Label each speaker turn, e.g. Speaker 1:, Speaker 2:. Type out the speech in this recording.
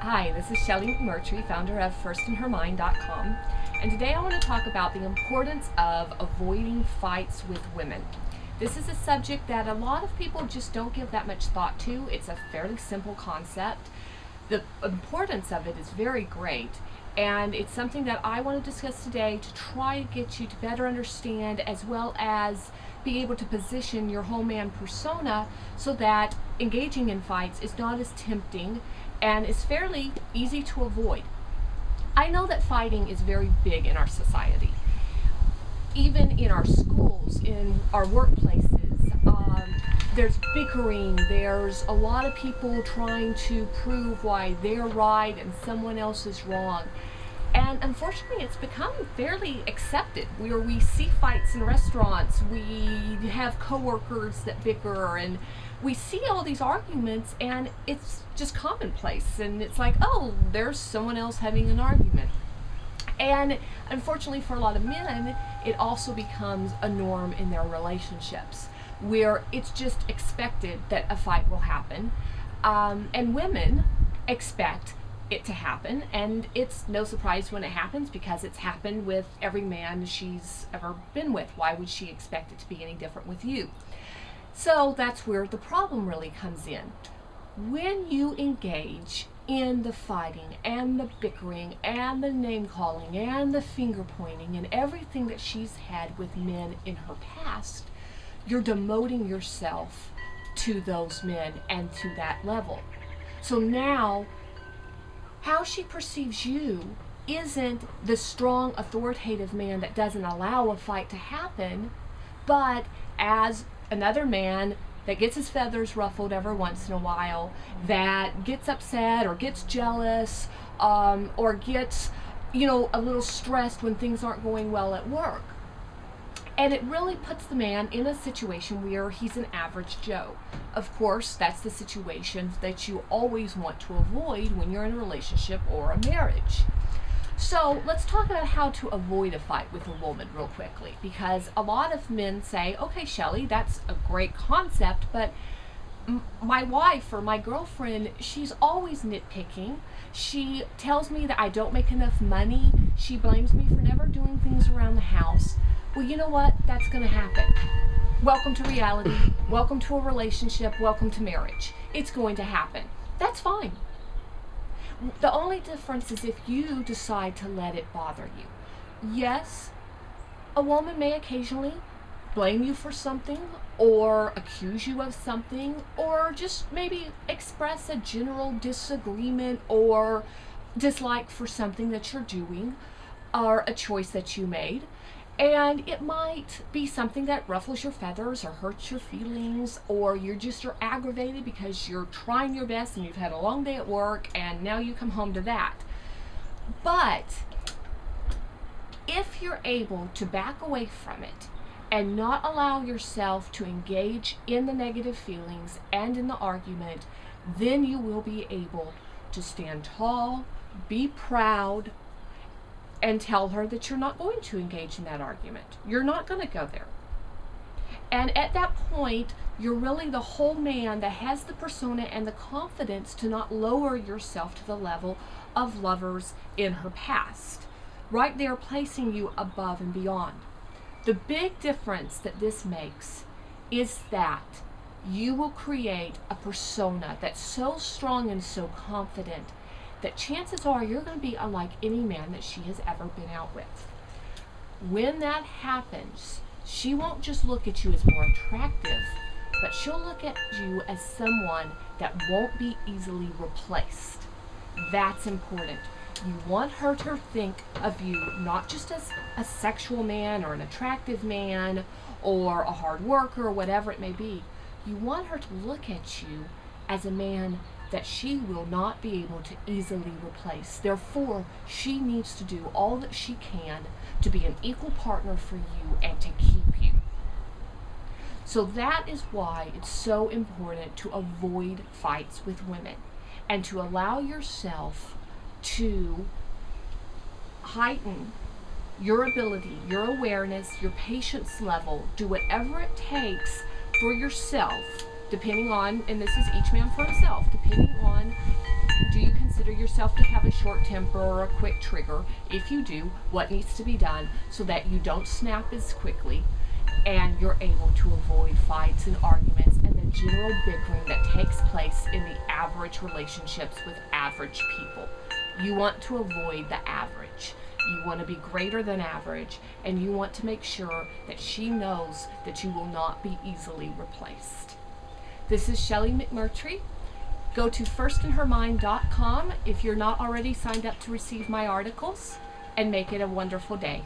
Speaker 1: Hi, this is Shelly McMurtry, founder of firstinhermind.com, and today I want to talk about the importance of avoiding fights with women. This is a subject that a lot of people just don't give that much thought to. It's a fairly simple concept. The importance of it is very great, and it's something that I want to discuss today to try to get you to better understand, as well as be able to position your whole man persona so that engaging in fights is not as tempting and is fairly easy to avoid. I know that fighting is very big in our society, even in our schools, in our workplaces. There's bickering, there's a lot of people trying to prove why they're right and someone else is wrong. And unfortunately, it's become fairly accepted, where we see fights in restaurants, we have coworkers that bicker, and we see all these arguments, and it's just commonplace. And it's like, oh, there's someone else having an argument. And unfortunately for a lot of men, it also becomes a norm in their relationships, where it's just expected that a fight will happen. And women expect it to happen, and it's no surprise when it happens, because it's happened with every man she's ever been with. Why would she expect it to be any different with you? So that's where the problem really comes in. When you engage in the fighting and the bickering and the name calling and the finger pointing and everything that she's had with men in her past, you're demoting yourself to those men and to that level. So now how she perceives you isn't the strong, authoritative man that doesn't allow a fight to happen, but as another man that gets his feathers ruffled every once in a while, that gets upset or gets jealous, or gets, a little stressed when things aren't going well at work. And it really puts the man in a situation where he's an average Joe. Of course, that's the situation that you always want to avoid when you're in a relationship or a marriage. So let's talk about how to avoid a fight with a woman real quickly, because a lot of men say, okay, Shelly, that's a great concept, but my wife or my girlfriend, she's always nitpicking. She tells me that I don't make enough money. She blames me for never doing things around the house. Well, you know what? That's going to happen. Welcome to reality. Welcome to a relationship. Welcome to marriage. It's going to happen. That's fine. The only difference is if you decide to let it bother you. Yes, a woman may occasionally blame you for something, or accuse you of something, or just maybe express a general disagreement or dislike for something that you're doing, or a choice that you made. And it might be something that ruffles your feathers or hurts your feelings, or you're aggravated because you're trying your best and you've had a long day at work and now you come home to that. But if you're able to back away from it and not allow yourself to engage in the negative feelings and in the argument, then you will be able to stand tall, be proud, and tell her that you're not going to engage in that argument. You're not going to go there. And at that point, you're really the whole man that has the persona and the confidence to not lower yourself to the level of lovers in her past. Right there, placing you above and beyond. The big difference that this makes is that you will create a persona that's so strong and so confident that chances are you're going to be unlike any man that she has ever been out with. When that happens, she won't just look at you as more attractive, but she'll look at you as someone that won't be easily replaced. That's important. You want her to think of you not just as a sexual man or an attractive man or a hard worker or whatever it may be. You want her to look at you as a man that she will not be able to easily replace. Therefore, she needs to do all that she can to be an equal partner for you and to keep you. So that is why it's so important to avoid fights with women and to allow yourself to heighten your ability, your awareness, your patience level. Do whatever it takes for yourself, depending on, and this is each man for himself, depending on, do you consider yourself yourself to have a short temper or a quick trigger. If you do, what needs to be done so that you don't snap as quickly and you're able to avoid fights and arguments and the general bickering that takes place in the average relationships with average people. You want to avoid the average. You want to be greater than average, and you want to make sure that she knows that you will not be easily replaced. This is Shelley McMurtry. Go to firstinhermind.com if you're not already signed up to receive my articles, and make it a wonderful day.